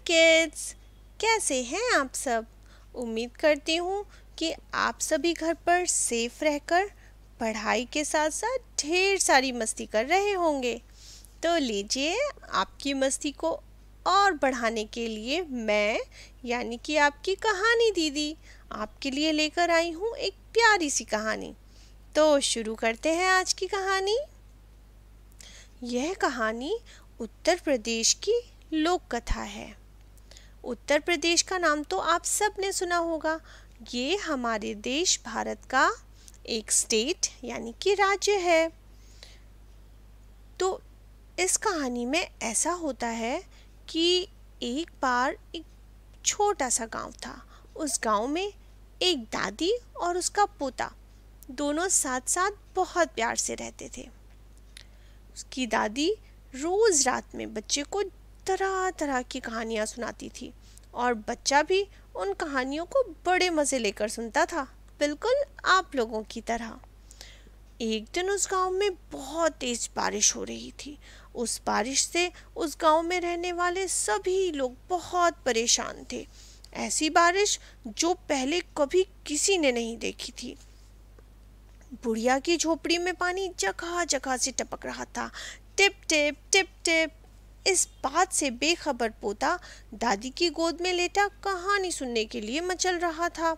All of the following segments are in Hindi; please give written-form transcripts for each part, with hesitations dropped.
किड्स, कैसे हैं आप सब। उम्मीद करती हूँ कि आप सभी घर पर सेफ रहकर पढ़ाई के साथ साथ ढेर सारी मस्ती कर रहे होंगे। तो लीजिए, आपकी मस्ती को और बढ़ाने के लिए मैं यानी कि आपकी कहानी दीदी आपके लिए लेकर आई हूँ एक प्यारी सी कहानी। तो शुरू करते हैं आज की कहानी। यह कहानी उत्तर प्रदेश की लोक कथा है। उत्तर प्रदेश का नाम तो आप सब ने सुना होगा। ये हमारे देश भारत का एक स्टेट यानी कि राज्य है। तो इस कहानी में ऐसा होता है कि एक बार एक छोटा सा गांव था। उस गांव में एक दादी और उसका पोता दोनों साथ साथ बहुत प्यार से रहते थे। उसकी दादी रोज रात में बच्चे को तरह तरह की कहानियाँ सुनाती थी और बच्चा भी उन कहानियों को बड़े मज़े लेकर सुनता था, बिल्कुल आप लोगों की तरह। एक दिन उस गांव में बहुत तेज बारिश हो रही थी। उस बारिश से उस गांव में रहने वाले सभी लोग बहुत परेशान थे। ऐसी बारिश जो पहले कभी किसी ने नहीं देखी थी। बुढ़िया की झोपड़ी में पानी जगह जगह से टपक रहा था, टिप टिप टिप टिप। इस बात से बेखबर पोता दादी की गोद में लेटा कहानी सुनने के लिए मचल रहा था।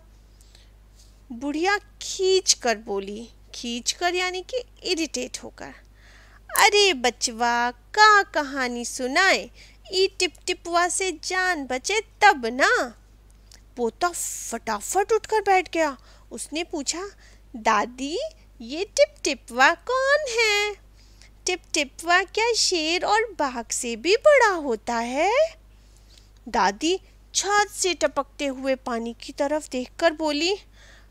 बुढ़िया खींच कर बोली, खींच कर यानी कि इरिटेट होकर, अरे बचवा, का कहानी सुनाए, ई टिप टिपवा से जान बचे तब ना। पोता फटाफट उठकर बैठ गया। उसने पूछा, दादी ये टिप टिपवा कौन है? टिप टिपवा क्या शेर और बाघ से भी बड़ा होता है? दादी छत से टपकते हुए पानी की तरफ देखकर बोली,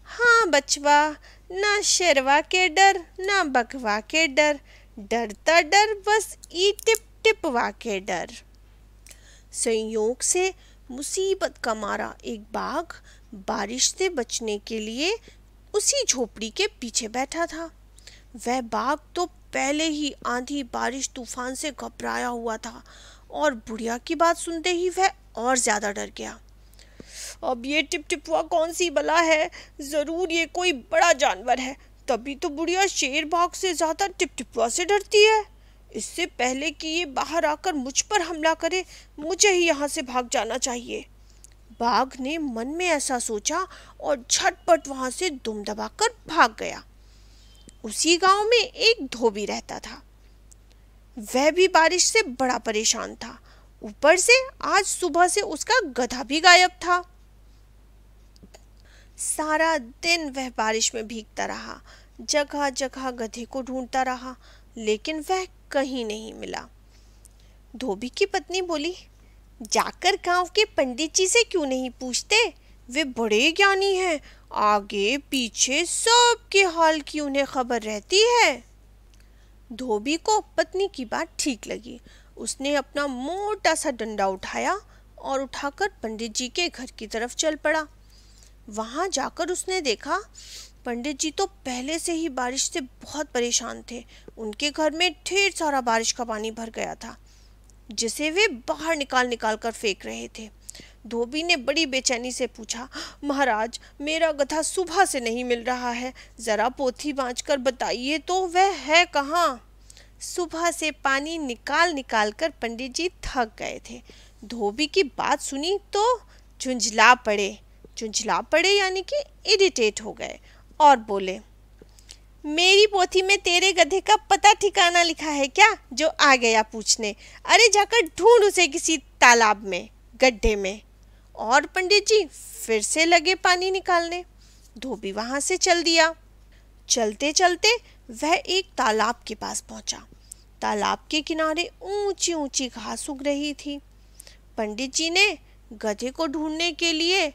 हाँ बचवा, ना शेरवा के डर ना बघवा के डर, डरता डर बस ई टिप टिपवा के डर। संयोग से मुसीबत का मारा एक बाघ बारिश से बचने के लिए उसी झोपड़ी के पीछे बैठा था। वह बाघ तो पहले ही आंधी बारिश तूफान से घबराया हुआ था और बुढ़िया की बात सुनते ही वह और ज्यादा डर गया। अब ये टिप टिपवा कौन सी बला है? जरूर ये कोई बड़ा जानवर है, तभी तो बुढ़िया शेर बाघ से ज्यादा टिप टिपवा से डरती है। इससे पहले कि ये बाहर आकर मुझ पर हमला करे, मुझे ही यहाँ से भाग जाना चाहिए। बाघ ने मन में ऐसा सोचा और झटपट वहां से दुम दबाकर भाग गया। उसी गांव में एक धोबी रहता था। वह भी बारिश से बड़ा परेशान था। ऊपर से आज सुबह से उसका गधा भी गायब था। सारा दिन वह बारिश में भीगता रहा, जगह जगह गधे को ढूंढता रहा, लेकिन वह कहीं नहीं मिला। धोबी की पत्नी बोली, जाकर गांव के पंडित जी से क्यों नहीं पूछते? वे बड़े ज्ञानी हैं, आगे पीछे सबके हाल की उन्हें खबर रहती है। धोबी को पत्नी की बात ठीक लगी। उसने अपना मोटा सा डंडा उठाया और उठाकर पंडित जी के घर की तरफ चल पड़ा। वहां जाकर उसने देखा पंडित जी तो पहले से ही बारिश से बहुत परेशान थे। उनके घर में ढेर सारा बारिश का पानी भर गया था, जिसे वे बाहर निकाल निकाल कर फेंक रहे थे। धोबी ने बड़ी बेचैनी से पूछा, महाराज, मेरा गधा सुबह से नहीं मिल रहा है, जरा पोथी बाँच कर बताइए तो वह है कहाँ? सुबह से पानी निकाल निकाल कर पंडित जी थक गए थे। धोबी की बात सुनी तो झुंझला पड़े यानी कि इरिटेट हो गए और बोले, मेरी पोथी में तेरे गधे का पता ठिकाना लिखा है क्या, जो आ गया पूछने? अरे जाकर ढूंढ उसे किसी तालाब में, गड्ढे में। और पंडित जी फिर से लगे पानी निकालने। धोबी वहां से चल दिया। चलते चलते वह एक तालाब के पास पहुंचा। तालाब के किनारे ऊंची ऊंची घास उग रही थी। पंडित जी ने गधे को ढूंढने के लिए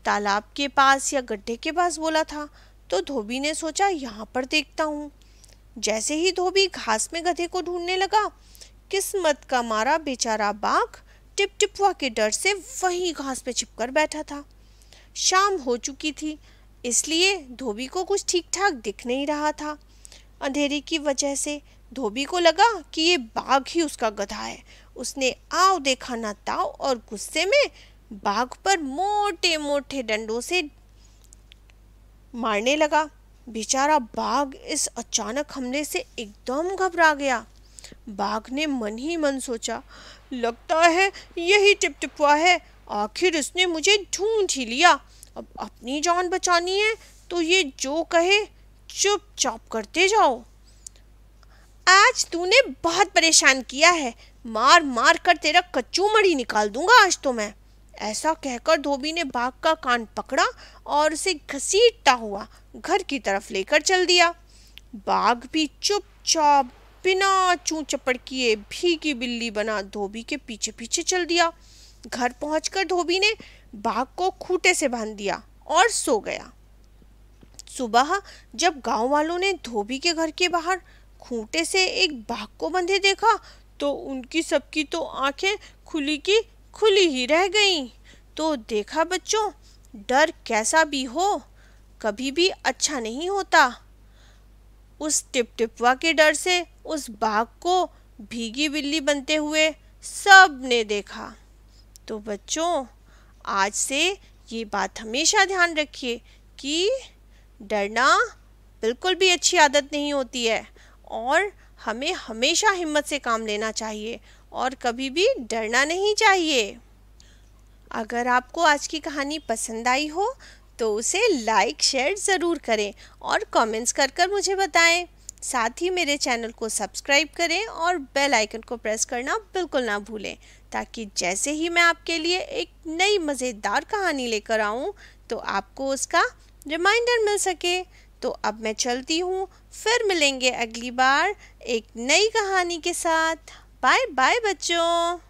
तालाब के पास या गड्ढे के पास बोला था, तो धोबी ने सोचा यहाँ पर देखता हूँ। जैसे ही धोबी घास में गधे को ढूंढने लगा, किस्मत का मारा बेचारा बाघ टिप टिपवा के डर से वही घास पे छिपकर बैठा था। शाम हो चुकी थी, इसलिए धोबी को कुछ ठीक ठाक दिख नहीं रहा था। अंधेरे की वजह से धोबी को लगा कि ये बाघ ही उसका गधा है। उसने आओ देखा ना ताव और गुस्से में बाघ पर मोटे मोटे डंडों से मारने लगा। बेचारा बाघ इस अचानक हमले से एकदम घबरा गया। बाघ ने मन ही मन सोचा, लगता है यही टिपटिपुआ है, आखिर इसने मुझे ढूंढ ही लिया। अब अपनी जान बचानी है तो ये जो कहे चुपचाप करते जाओ। आज तूने बहुत परेशान किया है, मार मार कर तेरा कच्चू मड़ी निकाल दूंगा आज तो मैं। ऐसा कहकर धोबी ने बाघ का कान पकड़ा और उसे घसीटता हुआ घर की तरफ लेकर चल दिया। बाघ भी चुपचाप बिना चूं चपड़ किए भीगी बिल्ली बना धोबी के पीछे पीछे चल दिया। घर पहुंचकर धोबी ने बाघ को खूंटे से बांध दिया और सो गया। सुबह जब गांव वालों ने धोबी के घर के बाहर खूंटे से एक बाघ को बंधे देखा तो उनकी सबकी तो आंखें खुली की खुली ही रह गईं। तो देखा बच्चों, डर कैसा भी हो कभी भी अच्छा नहीं होता। उस टिपटिपुआ के डर से उस बाघ को भीगी बिल्ली बनते हुए सब ने देखा। तो बच्चों, आज से ये बात हमेशा ध्यान रखिए कि डरना बिल्कुल भी अच्छी आदत नहीं होती है और हमें हमेशा हिम्मत से काम लेना चाहिए और कभी भी डरना नहीं चाहिए। अगर आपको आज की कहानी पसंद आई हो तो उसे लाइक शेयर ज़रूर करें और कमेंट्स कर कर मुझे बताएं। साथ ही मेरे चैनल को सब्सक्राइब करें और बेल आइकन को प्रेस करना बिल्कुल ना भूलें, ताकि जैसे ही मैं आपके लिए एक नई मज़ेदार कहानी लेकर आऊँ तो आपको उसका रिमाइंडर मिल सके। तो अब मैं चलती हूँ, फिर मिलेंगे अगली बार एक नई कहानी के साथ। बाय बाय बच्चों।